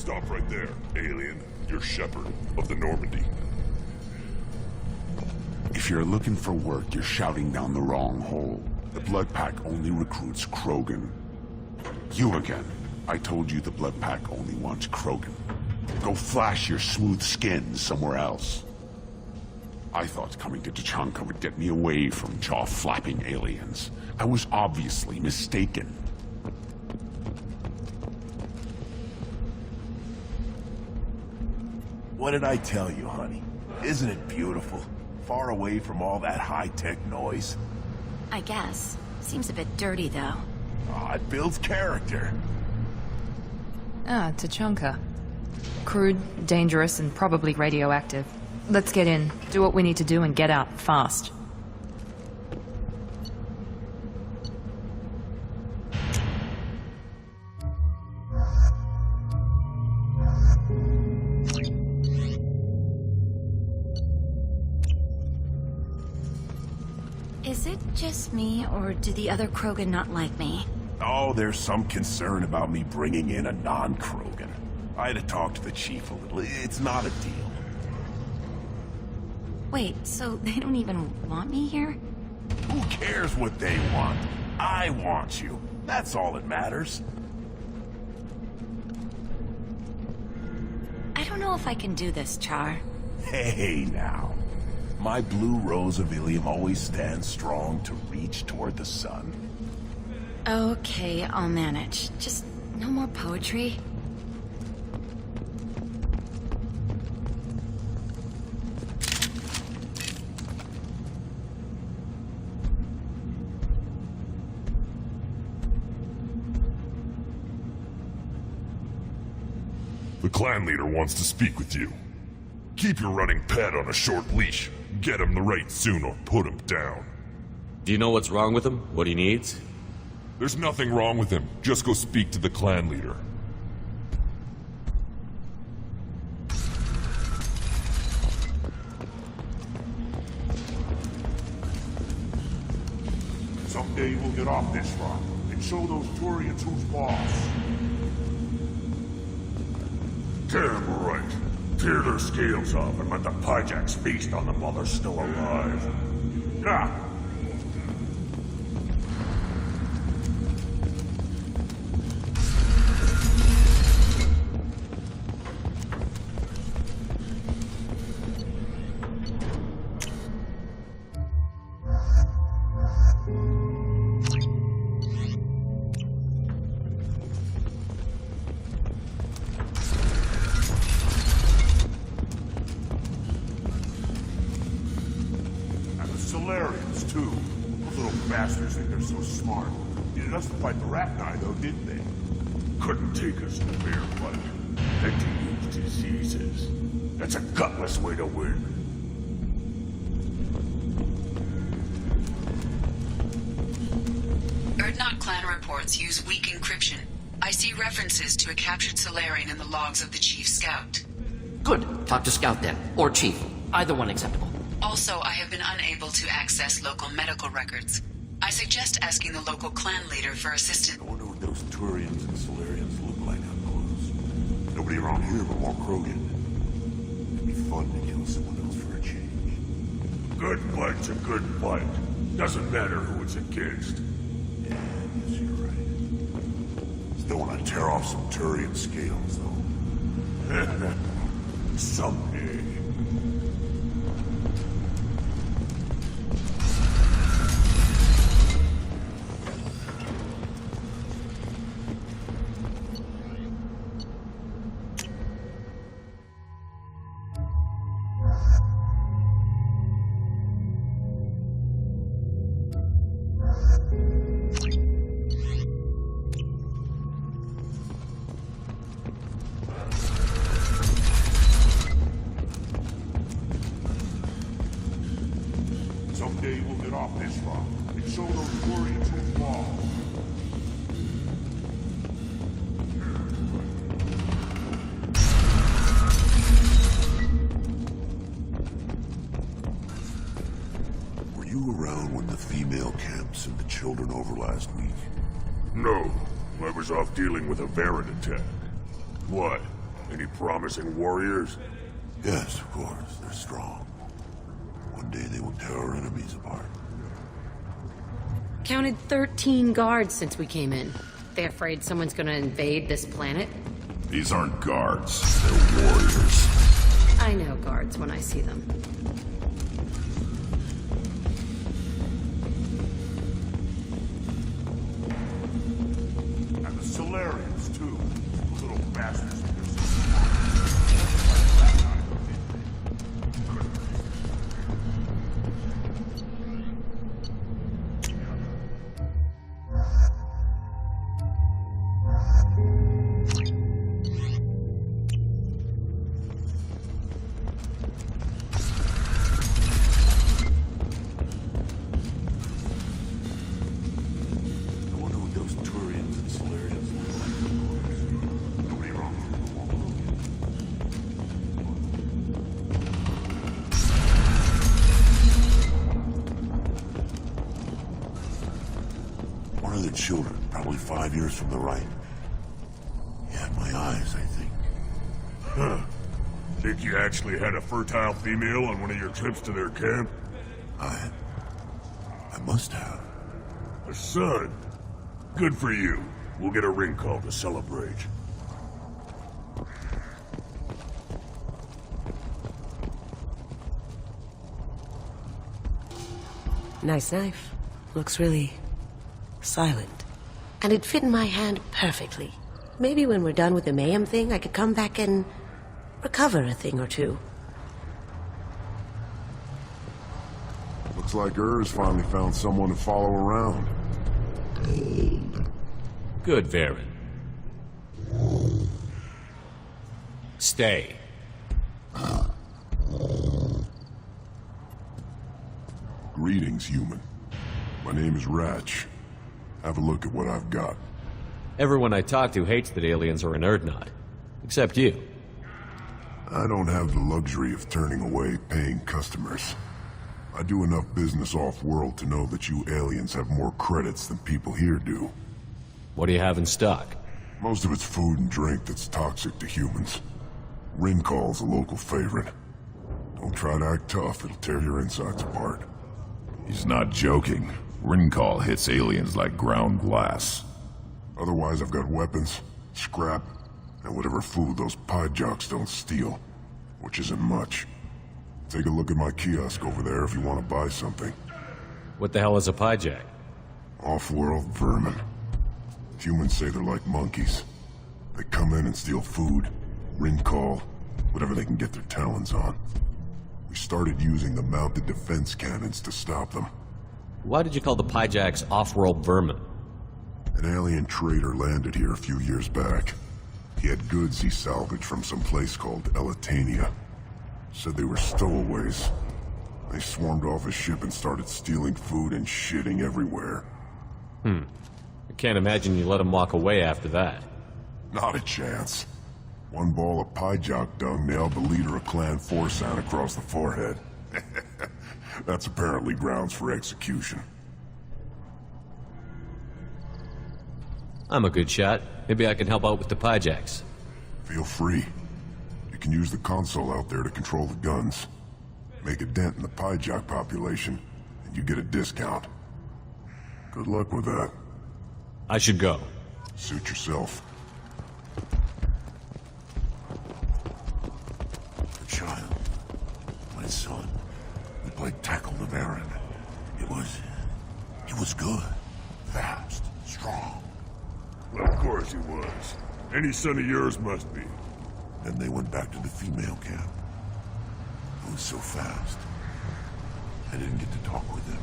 Stop right there, alien. You're Shepard of the Normandy. If you're looking for work, you're shouting down the wrong hole. The Blood Pack only recruits krogan. You again. I told you the Blood Pack only wants krogan. Go flash your smooth skin somewhere else. I thought coming to Tuchanka would get me away from jaw-flapping aliens. I was obviously mistaken. What did I tell you, honey? Isn't it beautiful? Far away from all that high-tech noise. I guess. Seems a bit dirty, though. Oh, it builds character. Ah, Tuchanka. Crude, dangerous, and probably radioactive. Let's get in, do what we need to do, and get out, fast. Is it just me, or do the other krogan not like me? Oh, there's some concern about me bringing in a non-krogan. I had to talk to the chief a little. It's not a deal. Wait, so they don't even want me here? Who cares what they want? I want you. That's all that matters. I don't know if I can do this, Char. Hey, now. My blue rose of Ilium always stands strong to reach toward the sun. Okay, I'll manage. Just no more poetry. The clan leader wants to speak with you. Keep your running pet on a short leash. Get him the right soon or put him down. Do you know what's wrong with him? What he needs? There's nothing wrong with him. Just go speak to the clan leader. Someday we'll get off this rock and show those Turians who's boss. Damn right. Tear their scales off and let the Pyjaks feast on them while they're still alive. Ah! Solarians, too. Those little bastards think they're so smart. Needed us to fight the Rachni, though, didn't they? Couldn't take us in a fair fight. Had to use diseases. That's a gutless way to win. Erdnot clan reports use weak encryption. I see references to a captured Solarian in the logs of the Chief Scout. Good. Talk to Scout then. Or Chief. Either one acceptable. Also, I have been unable to access local medical records. I suggest asking the local clan leader for assistance. I wonder what those Turians and Solarians look like up close. Nobody around here but more krogan. It'd be fun to kill someone else for a change. Good fight's a good fight. Doesn't matter who it's against. Yeah, I guess you're right. Still want to tear off some Turian scales, though. Someday. Someday we'll get off this rock and show those Turians who's boss. Were you around when the female camp sent the children over last week? No, I was off dealing with a Varren attack. Why? Any promising warriors? Yes, of course. They're strong. One day they will tear our enemies apart. Counted 13 guards since we came in. They afraid someone's gonna invade this planet? These aren't guards. They're warriors. I know guards when I see them. And the Solarians, too. Little bastards. Children, probably 5 years from the right. He had my eyes, I think. Huh. Think you actually had a fertile female on one of your trips to their camp? I must have. A son? Good for you. We'll get a ring call to celebrate. Nice knife. Looks really silent. And it'd fit in my hand perfectly. Maybe when we're done with the mayhem thing, I could come back and recover a thing or two. Looks like Ur's finally found someone to follow around. Good, Varen. Stay. Greetings, human. My name is Ratch. Have a look at what I've got. Everyone I talk to hates that aliens are an Urdnot. Except you. I don't have the luxury of turning away paying customers. I do enough business off-world to know that you aliens have more credits than people here do. What do you have in stock? Most of it's food and drink that's toxic to humans. Ringcall's a local favorite. Don't try to act tough, it'll tear your insides apart. He's not joking. Ringcall hits aliens like ground glass. Otherwise, I've got weapons, scrap, and whatever food those pie jocks don't steal. Which isn't much. Take a look at my kiosk over there if you want to buy something. What the hell is a pyjack? Off-world vermin. Humans say they're like monkeys. They come in and steal food, ringcall, whatever they can get their talons on. We started using the mounted defense cannons to stop them. Why did you call the pyjacks off-world vermin? An alien trader landed here a few years back. He had goods he salvaged from some place called Elitania. Said they were stowaways. They swarmed off his ship and started stealing food and shitting everywhere. I can't imagine you let him walk away after that. Not a chance. One ball of pyjok dung nailed the leader of Clan Forsan across the forehead. That's apparently grounds for execution. I'm a good shot. Maybe I can help out with the pyjacks. Feel free. You can use the console out there to control the guns. Make a dent in the pyjok population, and you get a discount. Good luck with that. I should go. Suit yourself. The child. My son. We played tackle the Baron. He was good. Fast. Strong. Well, of course he was. Any son of yours must be. Then they went back to the female camp. It was so fast. I didn't get to talk with him.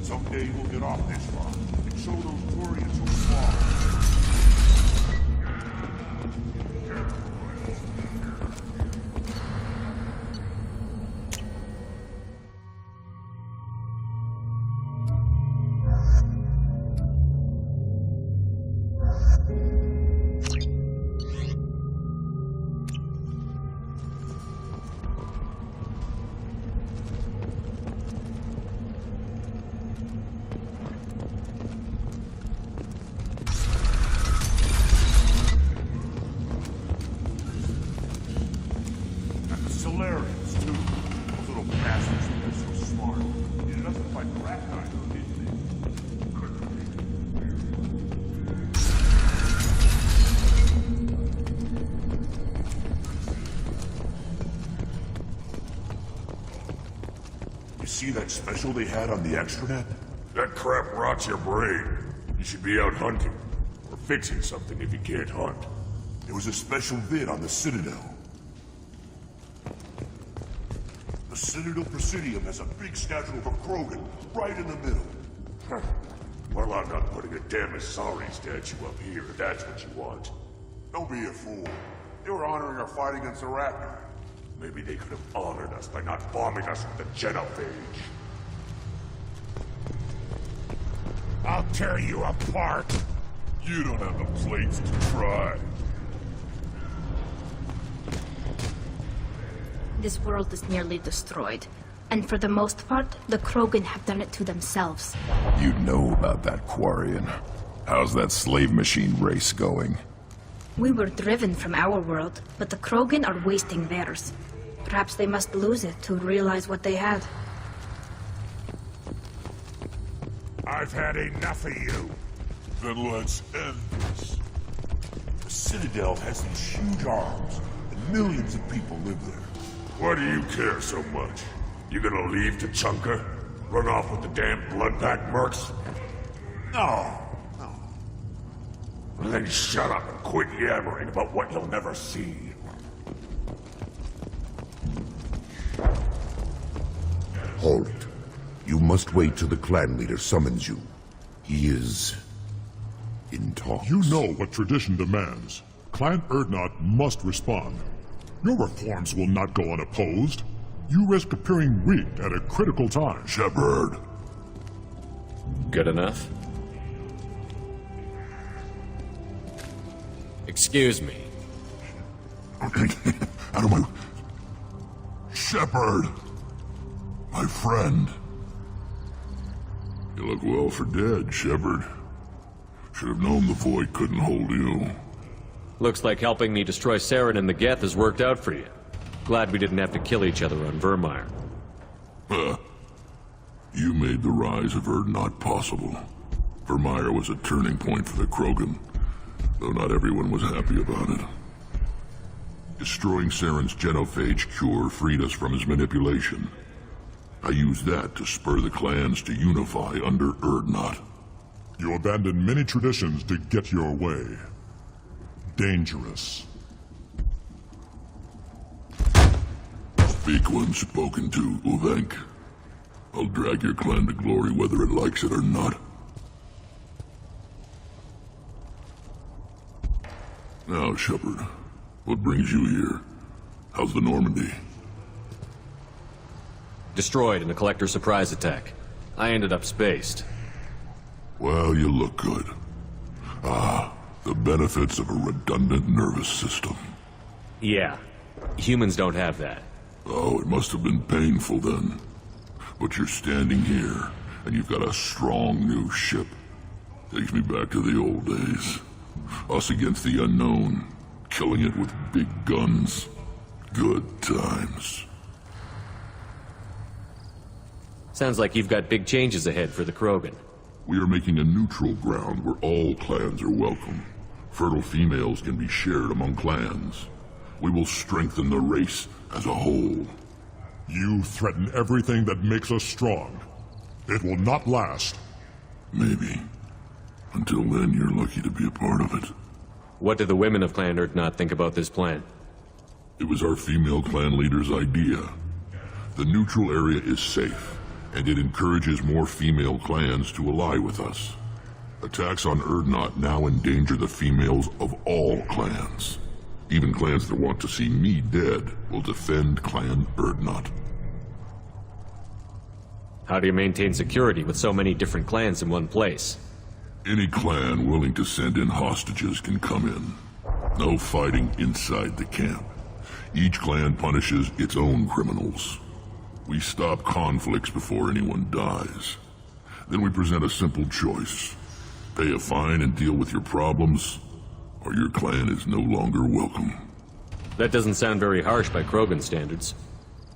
Someday we'll get off this rock and show those Torians who's lost. You see that special they had on the extranet? That crap rots your brain. You should be out hunting. Or fixing something if you can't hunt. There was a special vid on the Citadel. The Citadel Presidium has a big statue of a Krogan right in the middle. Well, I'm not putting a damn Asari statue up here, if that's what you want. Don't be a fool. They were honoring our fight against the Raptor. Maybe they could have honored us by not bombing us with the genophage. I'll tear you apart! You don't have the plates to try. This world is nearly destroyed. And for the most part, the Krogan have done it to themselves. You know about that Quarian. How's that slave machine race going? We were driven from our world, but the Krogan are wasting theirs. Perhaps they must lose it to realize what they had. I've had enough of you. Then let's end this. The Citadel has these huge arms, and millions of people live there. Why do you care so much? You gonna leave Tuchanka? Run off with the damn blood pack mercs? No. Well, then shut up and quit yammering about what you'll never see. Halt. You must wait till the clan leader summons you. He is in talks. You know what tradition demands. Clan Urdnot must respond. Your reforms will not go unopposed. You risk appearing weak at a critical time. Shepard. Good enough? Excuse me. Out of my... Shepard! My friend. You look well for dead, Shepard. Should have known the Void couldn't hold you. Looks like helping me destroy Saren and the Geth has worked out for you. Glad we didn't have to kill each other on Vermeer. You made the rise of Urdnot possible. Vermeer was a turning point for the Krogan, though not everyone was happy about it. Destroying Saren's genophage cure freed us from his manipulation. I used that to spur the clans to unify under Urdnot. You abandoned many traditions to get your way. Dangerous. Speak when spoken to, Uvenk. I'll drag your clan to glory whether it likes it or not. Now, Shepard, what brings you here? How's the Normandy? Destroyed in a collector surprise attack. I ended up spaced. Well, you look good. The benefits of a redundant nervous system. Yeah. Humans don't have that. Oh, it must have been painful then. But you're standing here, and you've got a strong new ship. Takes me back to the old days. Us against the unknown, killing it with big guns. Good times. Sounds like you've got big changes ahead for the Krogan. We are making a neutral ground where all clans are welcome. Fertile females can be shared among clans. We will strengthen the race as a whole. You threaten everything that makes us strong. It will not last. Maybe. Until then, you're lucky to be a part of it. What do the women of Clan Urdnot think about this plan? It was our female clan leader's idea. The neutral area is safe, and it encourages more female clans to ally with us. Attacks on Urdnot now endanger the females of all clans. Even clans that want to see me dead will defend Clan Urdnot. How do you maintain security with so many different clans in one place? Any clan willing to send in hostages can come in. No fighting inside the camp. Each clan punishes its own criminals. We stop conflicts before anyone dies. Then we present a simple choice. Pay a fine and deal with your problems, or your clan is no longer welcome. That doesn't sound very harsh by Krogan standards.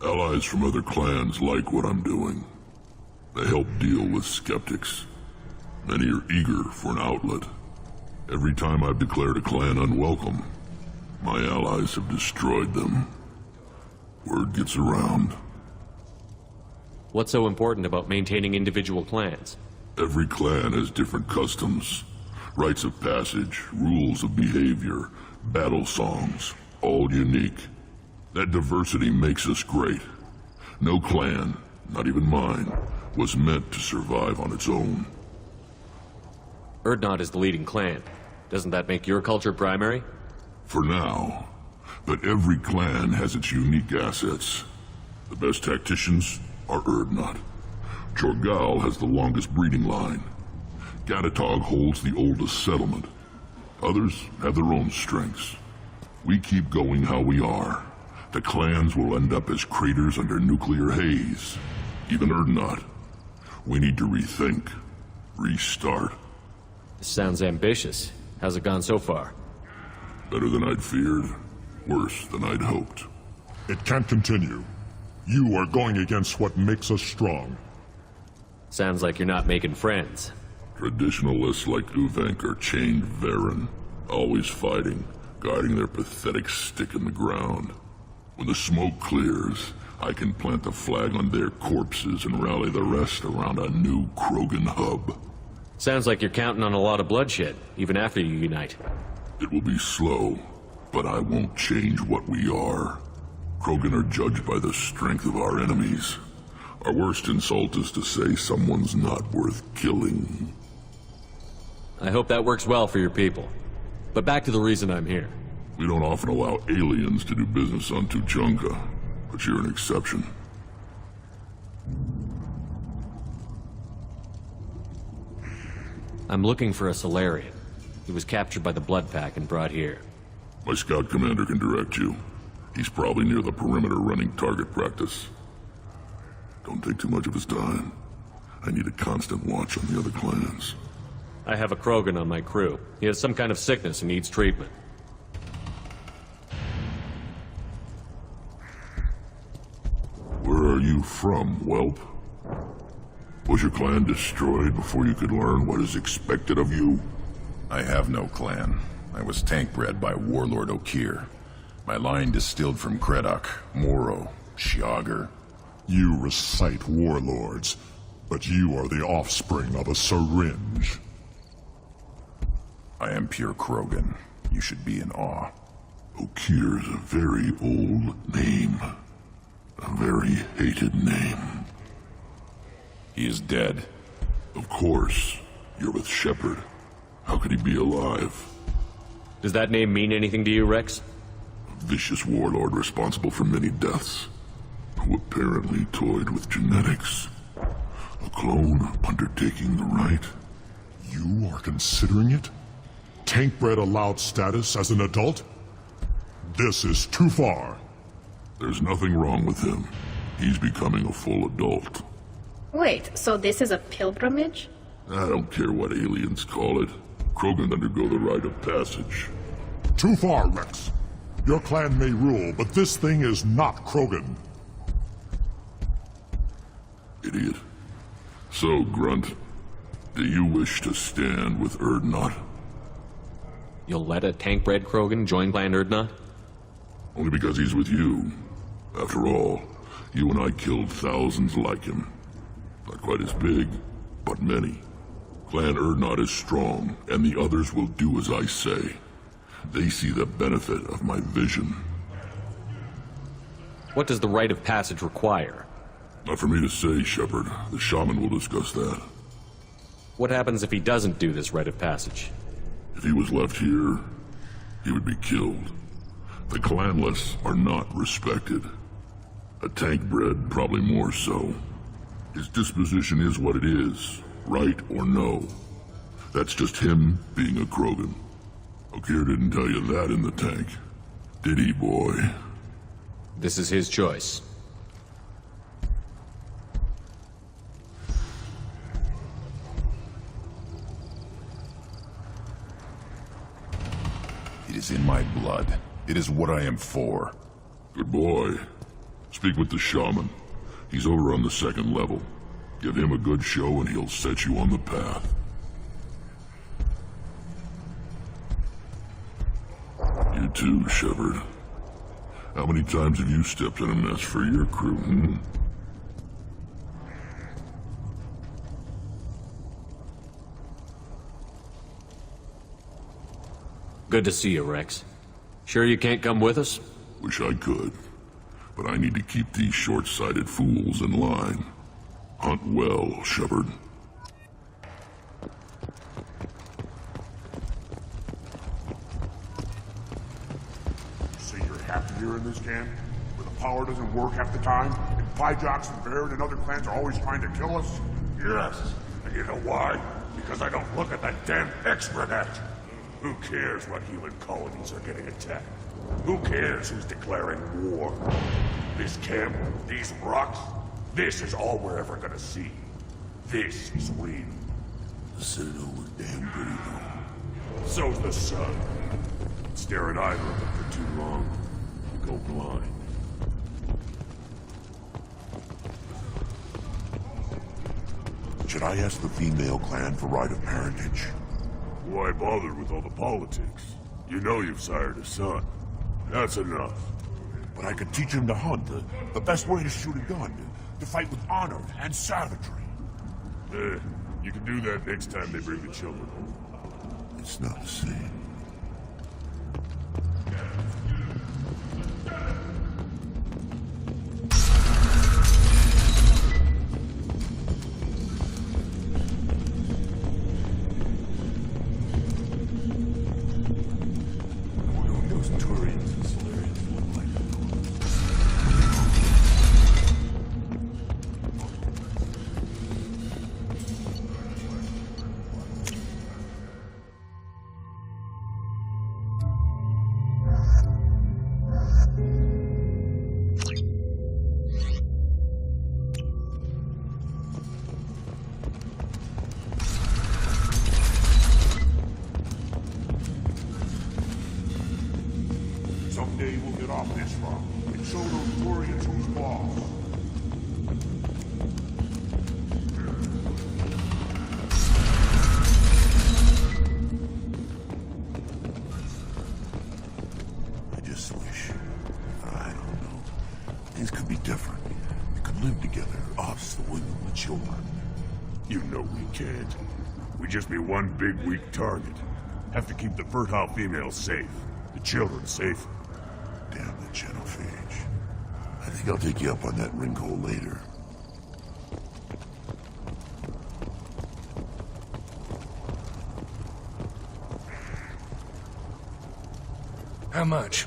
Allies from other clans like what I'm doing. They help deal with skeptics. Many are eager for an outlet. Every time I've declared a clan unwelcome, my allies have destroyed them. Word gets around. What's so important about maintaining individual clans? Every clan has different customs, rites of passage, rules of behavior, battle songs, all unique. That diversity makes us great. No clan, not even mine, was meant to survive on its own. Urdnot is the leading clan. Doesn't that make your culture primary? For now. But every clan has its unique assets. The best tacticians are Urdnot. Jorgal has the longest breeding line. Gatatog holds the oldest settlement. Others have their own strengths. We keep going how we are. The clans will end up as craters under nuclear haze. Even Urdnot. We need to rethink. Restart. This sounds ambitious. How's it gone so far? Better than I'd feared. Worse than I'd hoped. It can't continue. You are going against what makes us strong. Sounds like you're not making friends. Traditionalists like Uvenk are chained Varen, always fighting, guarding their pathetic stick in the ground. When the smoke clears, I can plant the flag on their corpses and rally the rest around a new Krogan hub. Sounds like you're counting on a lot of bloodshed, even after you unite. It will be slow, but I won't change what we are. Krogan are judged by the strength of our enemies. Our worst insult is to say someone's not worth killing. I hope that works well for your people. But back to the reason I'm here. We don't often allow aliens to do business on Tuchanka, but you're an exception. I'm looking for a Solarian. He was captured by the Blood Pack and brought here. My scout commander can direct you. He's probably near the perimeter running target practice. Don't take too much of his time. I need a constant watch on the other clans. I have a Krogan on my crew. He has some kind of sickness and needs treatment. Where are you from, whelp? Was your clan destroyed before you could learn what is expected of you? I have no clan. I was tank bred by Warlord Okir. My line distilled from Kredak, Moro, Shiagur. You recite warlords, but you are the offspring of a syringe. I am pure Krogan. You should be in awe. Okir is a very old name. A very hated name. He is dead. Of course. You're with Shepard. How could he be alive? Does that name mean anything to you, Rex? A vicious warlord responsible for many deaths, who apparently toyed with genetics. A clone undertaking the rite. You are considering it? Tank-bred allowed status as an adult? This is too far. There's nothing wrong with him. He's becoming a full adult. Wait, so this is a pilgrimage? I don't care what aliens call it. Krogan undergo the rite of passage. Too far, Rex. Your clan may rule, but this thing is not Krogan. Idiot. So, Grunt, do you wish to stand with Urdnot? You'll let a tank-bred Krogan join Clan Urdnot? Only because he's with you. After all, you and I killed thousands like him. Not quite as big, but many. Clan Urdnot is strong, and the others will do as I say. They see the benefit of my vision. What does the rite of passage require? Not for me to say, Shepard. The shaman will discuss that. What happens if he doesn't do this rite of passage? If he was left here, he would be killed. The clanless are not respected. A tank-bred probably more so. His disposition is what it is, right or no. That's just him being a Krogan. Okir didn't tell you that in the tank, did he, boy? This is his choice. It is in my blood. It is what I am for. Good boy. Speak with the shaman. He's over on the second level. Give him a good show and he'll set you on the path. You too, Shepard. How many times have you stepped in a mess for your crew, hmm? Good to see you, Rex. Sure you can't come with us? Wish I could. But I need to keep these short-sighted fools in line. Hunt well, Shepard. So you're happy here in this camp? Where the power doesn't work half the time? And Pyjox and Baird and other clans are always trying to kill us? Yes. And you know why? Because I don't look at that damn extranet. Who cares what human colonies are getting attacked? Who cares who's declaring war? This camp, these rocks, this is all we're ever gonna see. This is real. The Citadel was damn pretty though. So's the sun. Stare at either of them for too long, you go blind. Should I ask the female clan for right of parentage? Why bother with all the politics? You know you've sired a son. That's enough. But I could teach him to hunt, the best way to shoot a gun, to fight with honor and savagery. You can do that next time they bring the children home. It's not the same. Someday we'll get off this rock and show those Turians who's boss. I just wish, I don't know, things could be different. We could live together, us, the women, the children. You know we can't. We'd just be one big weak target. Have to keep the fertile females safe. The children safe. Damn the genophage. I think I'll take you up on that wrinkle later. How much?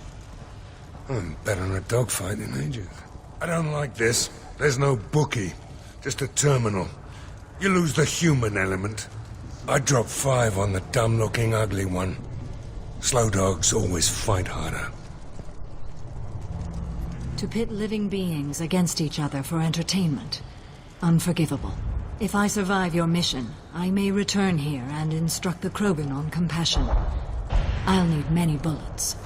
I'm better in a dogfight in ages. I don't like this. There's no bookie. Just a terminal. You lose the human element. I drop 5 on the dumb-looking ugly one. Slow dogs always fight harder. To pit living beings against each other for entertainment. Unforgivable. If I survive your mission, I may return here and instruct the Krogan on compassion. I'll need many bullets.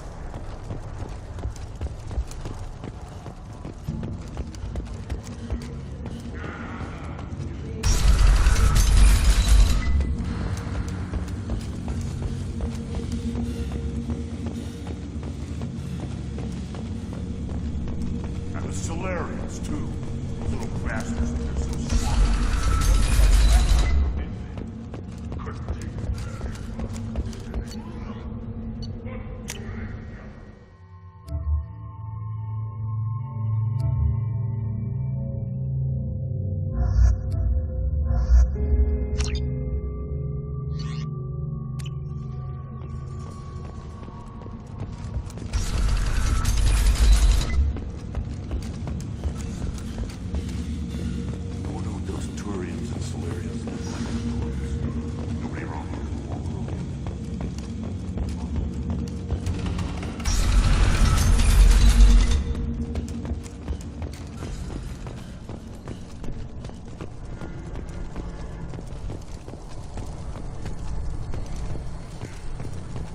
Solarians, too. Those little bastards think they're so smart.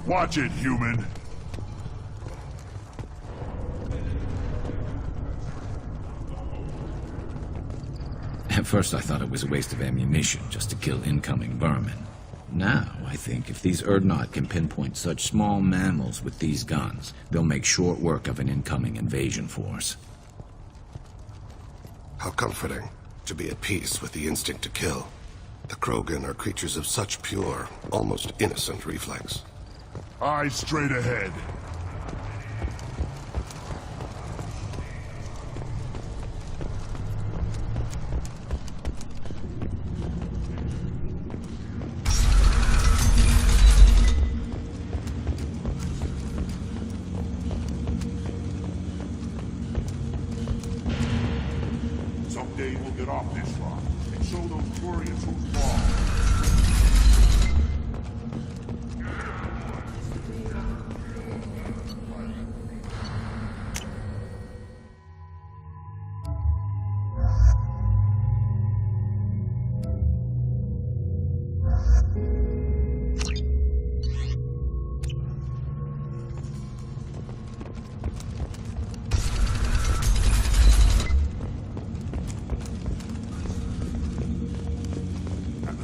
Watch it, human. first I thought it was a waste of ammunition just to kill incoming vermin. Now, I think if these Urdnot can pinpoint such small mammals with these guns, they'll make short work of an incoming invasion force. How comforting to be at peace with the instinct to kill. The Krogan are creatures of such pure, almost innocent reflex. Eyes straight ahead. Someday we'll get off this rock and show those Turians who's wrong.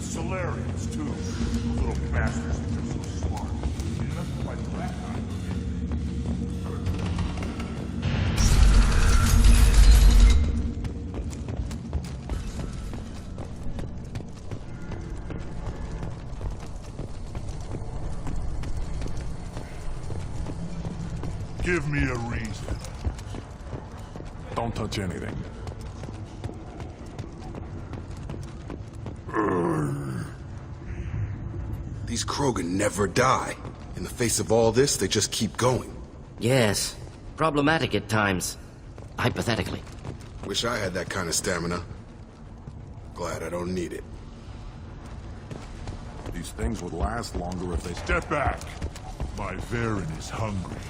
Solarians, too. Those little bastards think they're so smart. That's why the rat eye. Give me a reason. Don't touch anything. These Krogan never die. In the face of all this, they just keep going. Yes. Problematic at times. Hypothetically. Wish I had that kind of stamina. Glad I don't need it. These things would last longer if they... Step back. My Varen is hungry.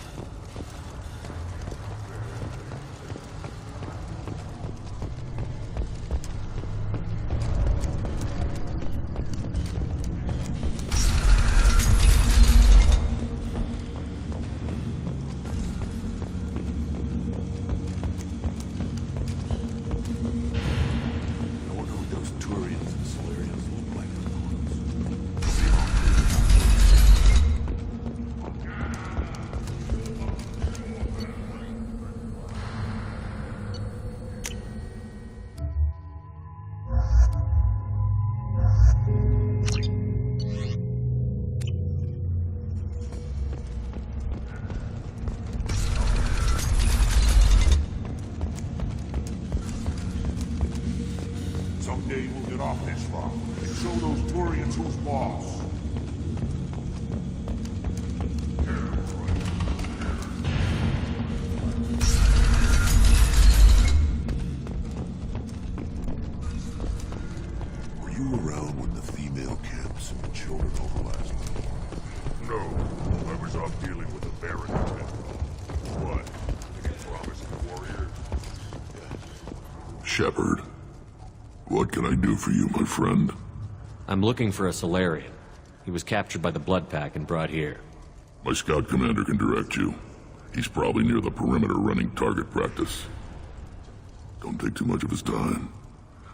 Someday we'll get off this rock and show those Turians who's boss. Were you around when the female camps and the children overlapped? No, I was off dealing with a Varen lieutenant. What? Any promising warrior? Shepard, what can I do for you, my friend? I'm looking for a Solarian. He was captured by the Blood Pack and brought here. My scout commander can direct you. He's probably near the perimeter running target practice. Don't take too much of his time.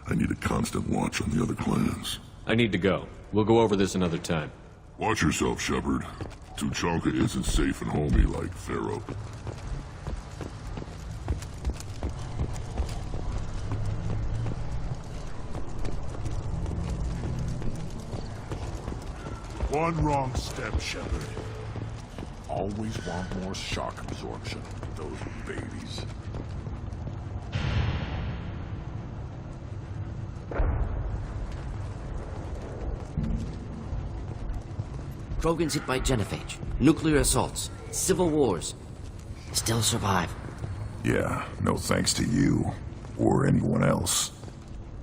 I need a constant watch on the other clans. I need to go. We'll go over this another time. Watch yourself, Shepard. Tuchanka isn't safe and homey like Veeoll. One wrong step, Shepard. Always want more shock absorption. Those babies. Krogans hit by genophage, nuclear assaults, civil wars. Still survive. Yeah, no thanks to you. Or anyone else.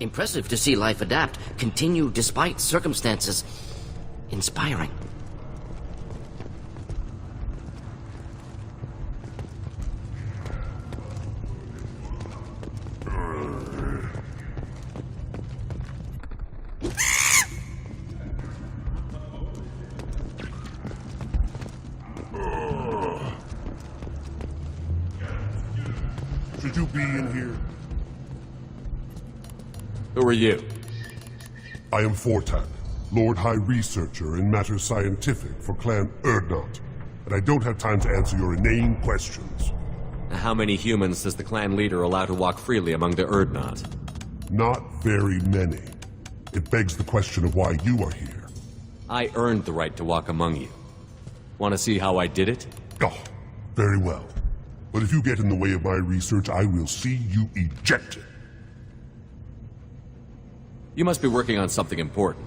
Impressive to see life adapt, continue despite circumstances. Inspiring. Should you be in here? Who are you? I am Fortak, Lord High Researcher in matters scientific for Clan Urdnot, and I don't have time to answer your inane questions. How many humans does the clan leader allow to walk freely among the Urdnot? Not very many. It begs the question of why you are here. I earned the right to walk among you. Want to see how I did it? Oh, very well. But if you get in the way of my research, I will see you ejected. You must be working on something important.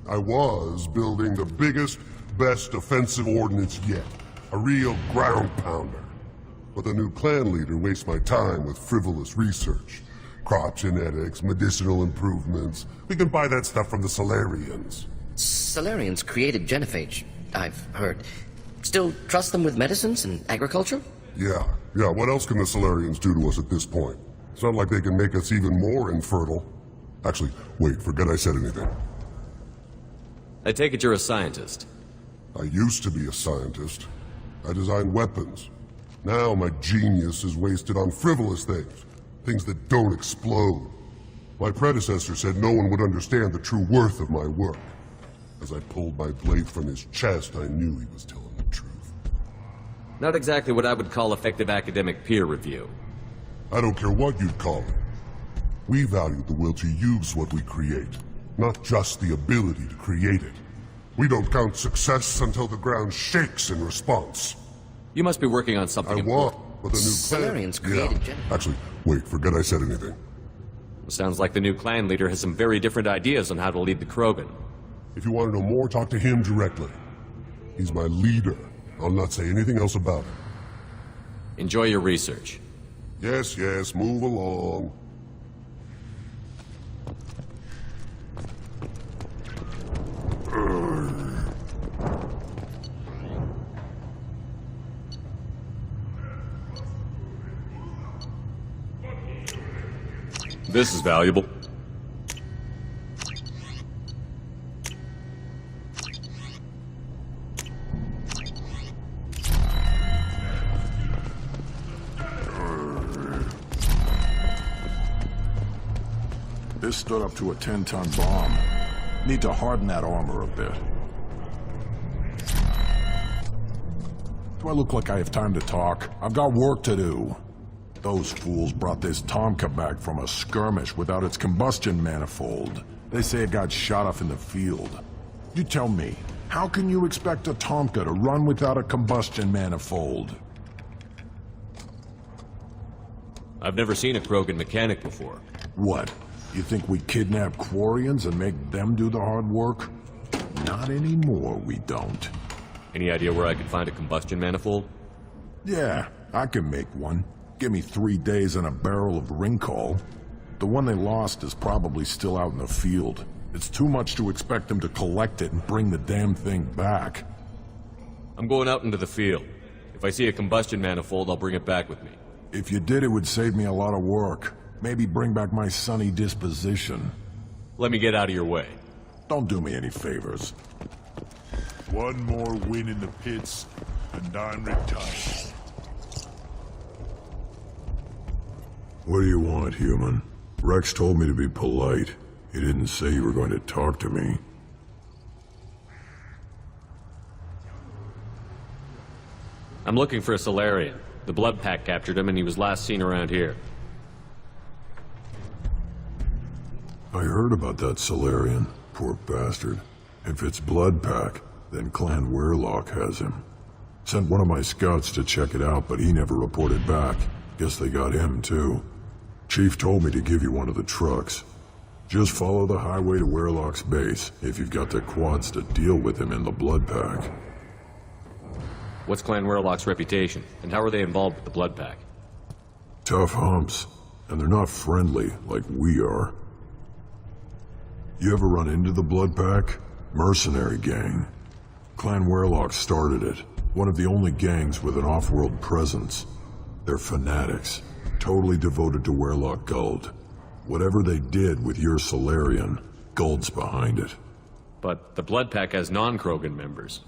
I was building the biggest, best offensive ordnance yet. A real ground pounder. But the new clan leader wastes my time with frivolous research. Crop genetics, medicinal improvements. We can buy that stuff from the Solarians. Solarians created genophage, I've heard. Still trust them with medicines and agriculture? Yeah. What else can the Solarians do to us at this point? It's not like they can make us even more infertile. Actually, wait, forget I said anything. I take it you're a scientist. I used to be a scientist. I designed weapons. Now my genius is wasted on frivolous things. Things that don't explode. My predecessor said no one would understand the true worth of my work. As I pulled my blade from his chest, I knew he was telling the truth. Not exactly what I would call effective academic peer review. I don't care what you'd call it. We value the will to use what we create, not just the ability to create it. We don't count success until the ground shakes in response. You must be working on something important. But the new Solarians created Actually, wait, forget I said anything. Sounds like the new clan leader has some very different ideas on how to lead the Krogan. If you want to know more, talk to him directly. He's my leader. I'll not say anything else about it. Enjoy your research. Yes, move along. This is valuable. This stood up to a 10-ton bomb. Need to harden that armor a bit. Do I look like I have time to talk? I've got work to do. Those fools brought this Tomka back from a skirmish without its combustion manifold. They say it got shot off in the field. You tell me, how can you expect a Tomka to run without a combustion manifold? I've never seen a Krogan mechanic before. What? You think we kidnap Quarians and make them do the hard work? Not anymore, we don't. Any idea where I could find a combustion manifold? Yeah, I can make one. Give me 3 days and a barrel of Ringcall. The one they lost is probably still out in the field. It's too much to expect them to collect it and bring the damn thing back. I'm going out into the field. If I see a combustion manifold, I'll bring it back with me. If you did, it would save me a lot of work. Maybe bring back my sunny disposition. Let me get out of your way. Don't do me any favors. One more win in the pits, and I'm retired. What do you want, human? Rex told me to be polite. He didn't say you were going to talk to me. I'm looking for a Solarian. The Blood Pack captured him and he was last seen around here. I heard about that Solarian. Poor bastard. If it's Blood Pack, then Clan Weirlock has him. Sent one of my scouts to check it out, but he never reported back. Guess they got him, too. Chief told me to give you one of the trucks. Just follow the highway to Weirlock's base, if you've got the quads to deal with him in the Blood Pack. What's Clan Weirlock's reputation, and how are they involved with the Blood Pack? Tough humps, and they're not friendly like we are. You ever run into the Blood Pack? Mercenary gang. Clan Weirlock started it, one of the only gangs with an off-world presence. They're fanatics, totally devoted to Weirlock Guld. Whatever they did with your Solarian, Guld's behind it. But the Blood Pack has non-Krogan members,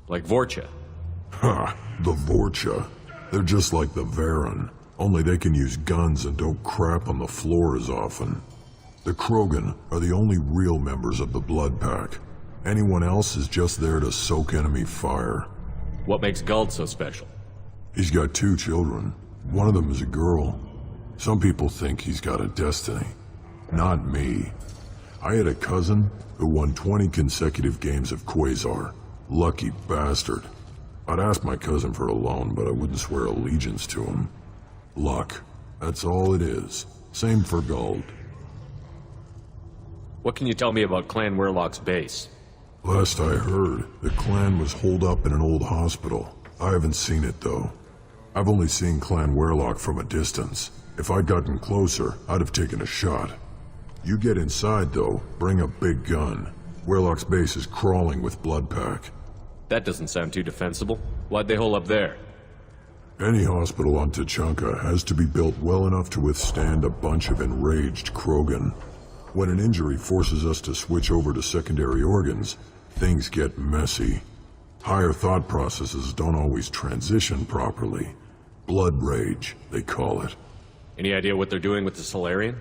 like Vorcha. Ha! The Vorcha. They're just like the Varen, only they can use guns and don't crap on the floor as often. The Krogan are the only real members of the Blood Pack. Anyone else is just there to soak enemy fire. What makes Guld so special? He's got 2 children. One of them is a girl. Some people think he's got a destiny. Not me. I had a cousin who won 20 consecutive games of Quasar. Lucky bastard. I'd ask my cousin for a loan, but I wouldn't swear allegiance to him. Luck. That's all it is. Same for Guld. What can you tell me about Clan Werlock's base? Last I heard, the clan was holed up in an old hospital. I haven't seen it, though. I've only seen Clan Werlock from a distance. If I'd gotten closer, I'd have taken a shot. You get inside, though, bring a big gun. Werlock's base is crawling with Blood Pack. That doesn't sound too defensible. Why'd they hole up there? Any hospital on Tuchanka has to be built well enough to withstand a bunch of enraged krogan. When an injury forces us to switch over to secondary organs, things get messy. Higher thought processes don't always transition properly. Blood rage, they call it. Any idea what they're doing with the Solarian?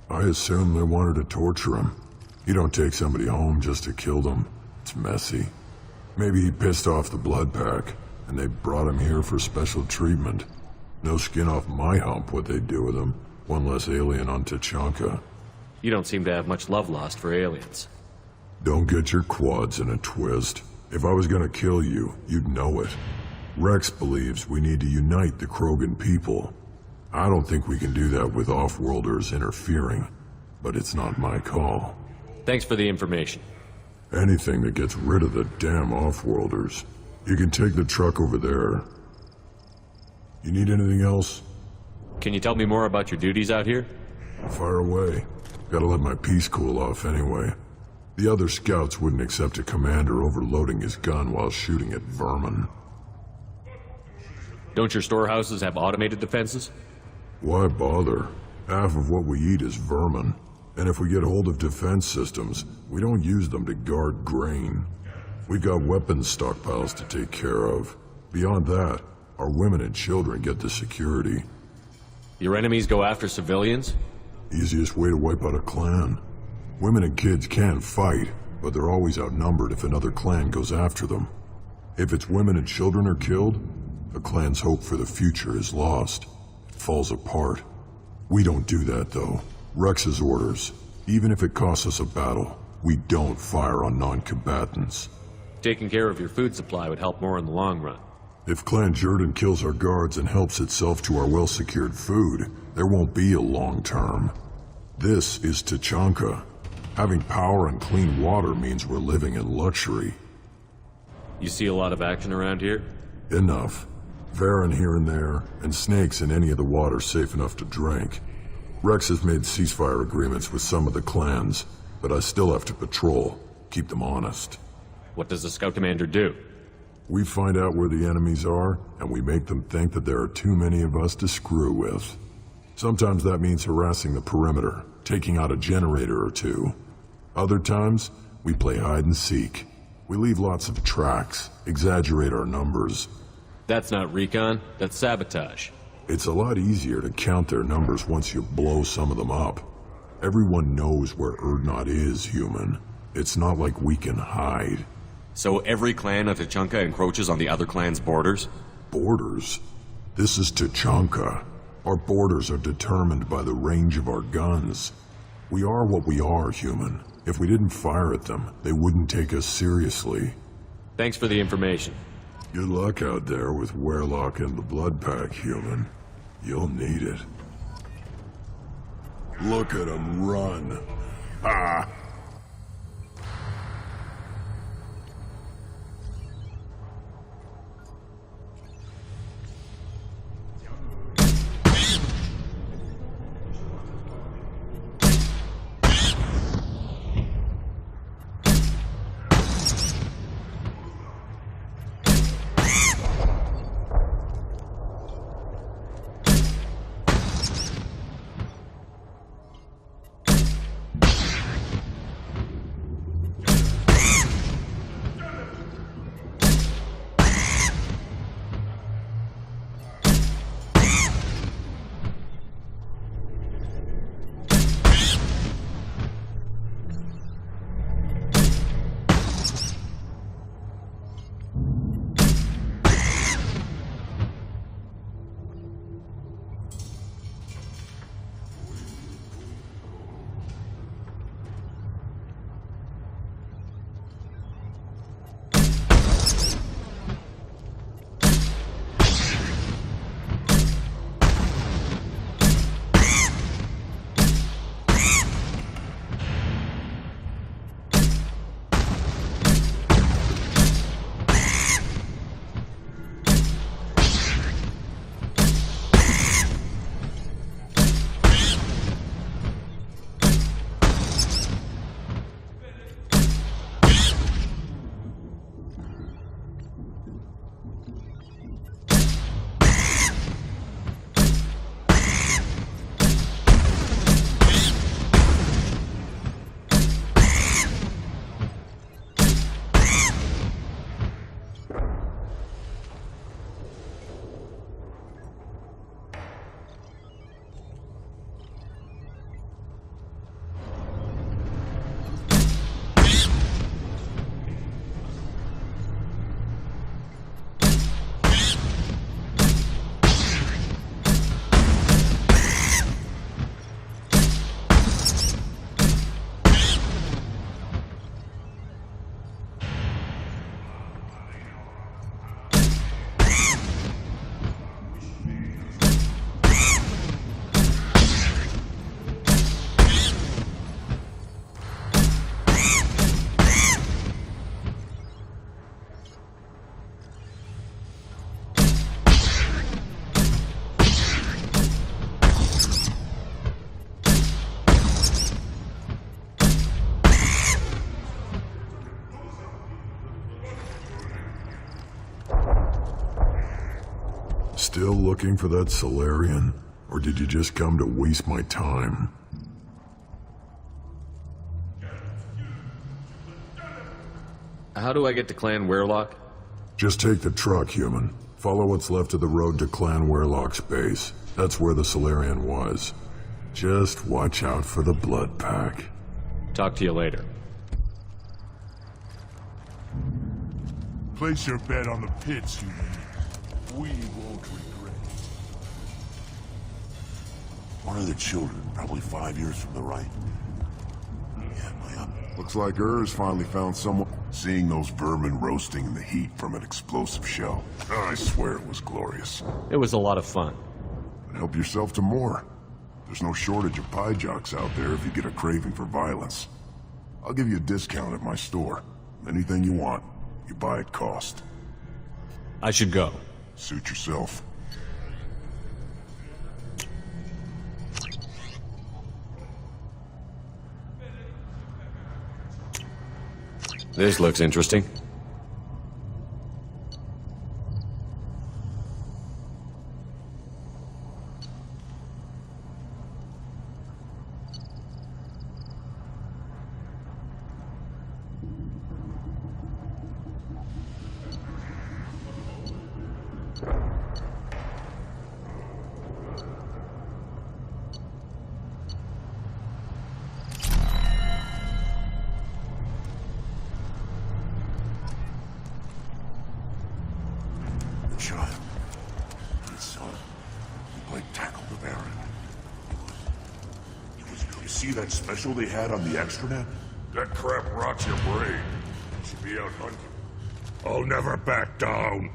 I assume they wanted to torture him. You don't take somebody home just to kill them. It's messy. Maybe he pissed off the Blood Pack, and they brought him here for special treatment. No skin off my hump what they'd do with him. One less alien on Tuchanka. You don't seem to have much love lost for aliens. Don't get your quads in a twist. If I was gonna kill you, you'd know it. Rex believes we need to unite the Krogan people. I don't think we can do that with off-worlders interfering, but it's not my call. Thanks for the information. Anything that gets rid of the damn off-worlders. You can take the truck over there. You need anything else? Can you tell me more about your duties out here? Fire away. Gotta let my piece cool off anyway. The other scouts wouldn't accept a commander overloading his gun while shooting at vermin. Don't your storehouses have automated defenses? Why bother? Half of what we eat is vermin. And if we get hold of defense systems, we don't use them to guard grain. We got weapons stockpiles to take care of. Beyond that, our women and children get the security. Your enemies go after civilians? Easiest way to wipe out a clan. Women and kids can fight, but they're always outnumbered if another clan goes after them. If its women and children are killed, a clan's hope for the future is lost. It falls apart. We don't do that, though. Rex's orders. Even if it costs us a battle, we don't fire on non-combatants. Taking care of your food supply would help more in the long run. If Clan Jordan kills our guards and helps itself to our well-secured food, there won't be a long term. This is Tuchanka. Having power and clean water means we're living in luxury. You see a lot of action around here? Enough. Varen here and there, and snakes in any of the water safe enough to drink. Rex has made ceasefire agreements with some of the clans, but I still have to patrol, keep them honest. What does the scout commander do? We find out where the enemies are, and we make them think that there are too many of us to screw with. Sometimes that means harassing the perimeter, taking out a generator or two. Other times, we play hide and seek. We leave lots of tracks, exaggerate our numbers. That's not recon, that's sabotage. It's a lot easier to count their numbers once you blow some of them up. Everyone knows where Urdnot is, human. It's not like we can hide. So every clan of Tuchanka encroaches on the other clan's borders? Borders? This is Tuchanka. Our borders are determined by the range of our guns. We are what we are, human. If we didn't fire at them, they wouldn't take us seriously. Thanks for the information. Good luck out there with Werlock and the Blood Pack, human. You'll need it. Look at him run. Ah! Still looking for that Solarian? Or did you just come to waste my time? How do I get to Clan Weirlock? Just take the truck, human. Follow what's left of the road to Clan Weirlock's base. That's where the Solarian was. Just watch out for the blood pack. Talk to you later. Place your bet on the pits, human. We won't regret. One of the children, probably 5 years from the right. Looks like Ur's finally found someone. Seeing those vermin roasting in the heat from an explosive shell. I swear it was glorious. It was a lot of fun. Help yourself to more. There's no shortage of pie jocks out there if you get a craving for violence. I'll give you a discount at my store. Anything you want, you buy at cost. I should go. Suit yourself. This looks interesting. Child. His son. He might tackle the Baron. You see that special they had on the extranet? That crap rots your brain. You should be out hunting. I'll never back down.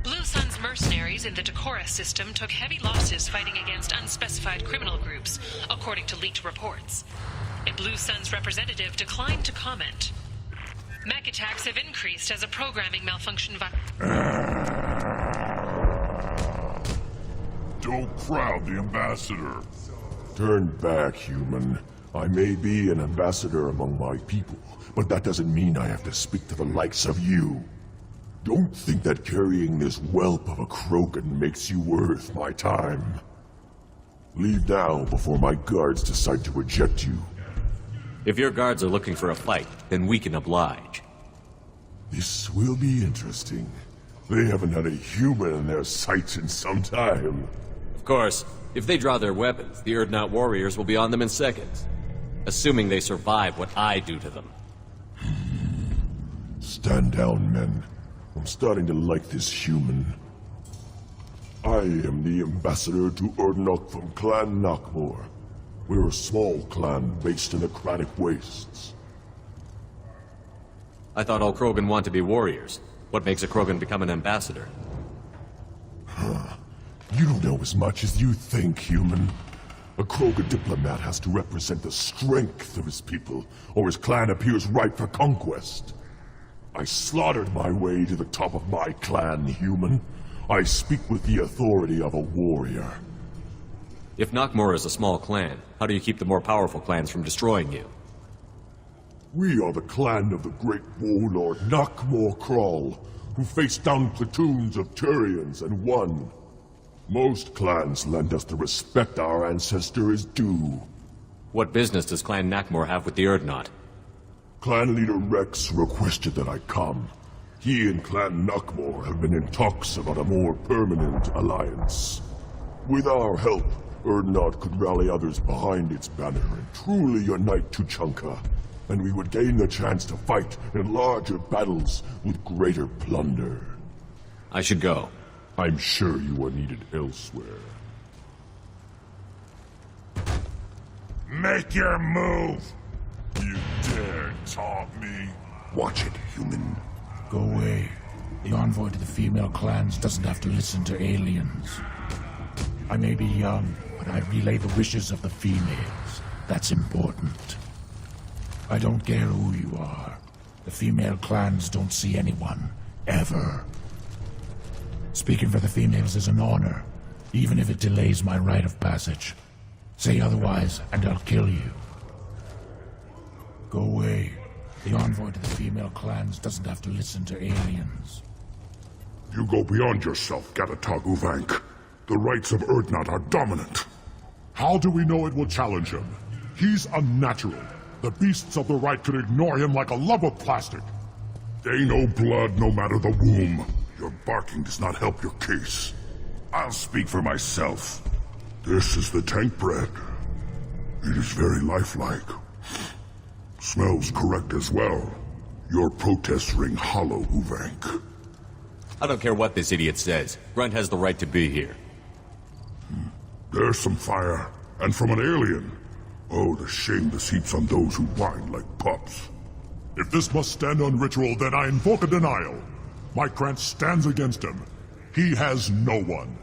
Blue Sun's mercenaries in the Decorah system took heavy losses fighting against unspecified criminal groups, according to leaked reports. A Blue Sun's representative declined to comment. Mech attacks have increased as a programming malfunction Don't crowd the ambassador. Turn back, human. I may be an ambassador among my people, but that doesn't mean I have to speak to the likes of you. Don't think that carrying this whelp of a krogan makes you worth my time. Leave now before my guards decide to eject you. If your guards are looking for a fight, then we can oblige. This will be interesting. They haven't had a human in their sights in some time. Of course, if they draw their weapons, the Urdnot warriors will be on them in seconds. Assuming they survive what I do to them. Stand down, men. I'm starting to like this human. I am the ambassador to Urdnot from Clan Nakmor. We're a small clan based in the Kredak wastes. I thought all krogan want to be warriors. What makes a krogan become an ambassador? You don't know as much as you think, human. A krogan diplomat has to represent the strength of his people, or his clan appears ripe for conquest. I slaughtered my way to the top of my clan, human. I speak with the authority of a warrior. If Nakmor is a small clan, how do you keep the more powerful clans from destroying you? We are the clan of the great warlord Nakmor Kral, who faced down platoons of Turians and won. Most clans lend us the respect our ancestor is due. What business does Clan Nakmor have with the Urdnot? Clan leader Rex requested that I come. He and Clan Nakmor have been in talks about a more permanent alliance. With our help, Urdnot could rally others behind its banner and truly unite Tuchanka, and we would gain the chance to fight in larger battles with greater plunder. I should go. I'm sure you are needed elsewhere. Make your move! You dare taunt me? Watch it, human. Go away. The envoy to the female clans doesn't have to listen to aliens. I may be young, but I relay the wishes of the females. That's important. I don't care who you are. The female clans don't see anyone, ever. Speaking for the females is an honor, even if it delays my rite of passage. Say otherwise, and I'll kill you. Go away. The envoy to the female clans doesn't have to listen to aliens. You go beyond yourself, Gatataguvank. The rights of Urdnot are dominant. How do we know it will challenge him? He's unnatural. The beasts of the right could ignore him like a lump of plastic. They know blood no matter the womb. Your barking does not help your case. I'll speak for myself. This is the tank bread. It is very lifelike. Smells correct as well. Your protests ring hollow, Uvank. I don't care what this idiot says. Grunt has the right to be here. There's some fire, and from an alien. Oh, the shame this heaps on those who whine like pups. If this must stand on ritual, then I invoke a denial. My Grant stands against him. He has no one.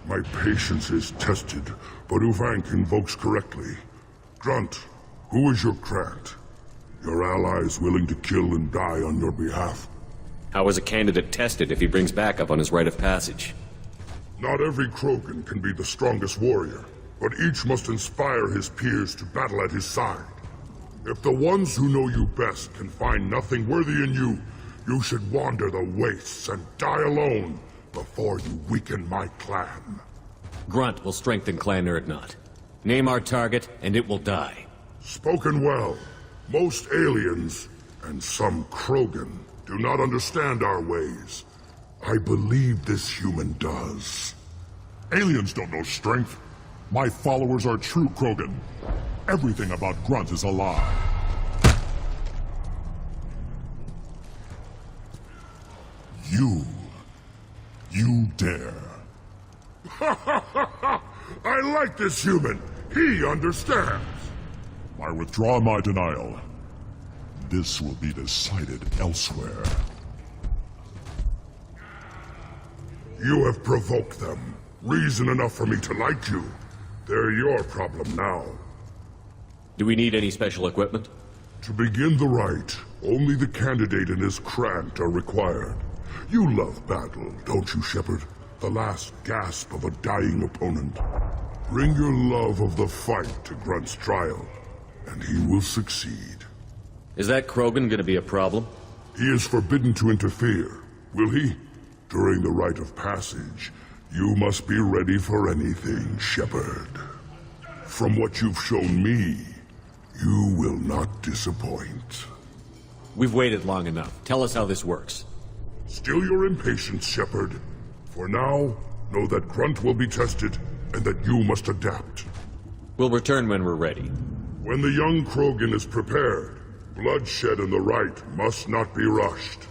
My patience is tested, but Uvank invokes correctly. Grunt, who is your Grant? Your allies willing to kill and die on your behalf? How is a candidate tested if he brings backup on his rite of passage? Not every krogan can be the strongest warrior, but each must inspire his peers to battle at his side. If the ones who know you best can find nothing worthy in you, you should wander the wastes and die alone before you weaken my clan. Grunt will strengthen Clan Urdnot. Name our target, and it will die. Spoken well. Most aliens, and some krogan, do not understand our ways. I believe this human does. Aliens don't know strength. My followers are true krogan. Everything about Grunt is a lie. You dare. I like this human. He understands. I withdraw my denial. This will be decided elsewhere. You have provoked them. Reason enough for me to like you. They're your problem now. Do we need any special equipment? To begin the rite, only the candidate and his Krant are required. You love battle, don't you, Shepard? The last gasp of a dying opponent. Bring your love of the fight to Grunt's trial, and he will succeed. Is that krogan gonna be a problem? He is forbidden to interfere, will he? During the rite of passage, you must be ready for anything, Shepard. From what you've shown me, you will not disappoint. We've waited long enough. Tell us how this works. Still your impatience, Shepard. For now, know that Grunt will be tested, and that you must adapt. We'll return when we're ready. When the young krogan is prepared, bloodshed in the rite must not be rushed.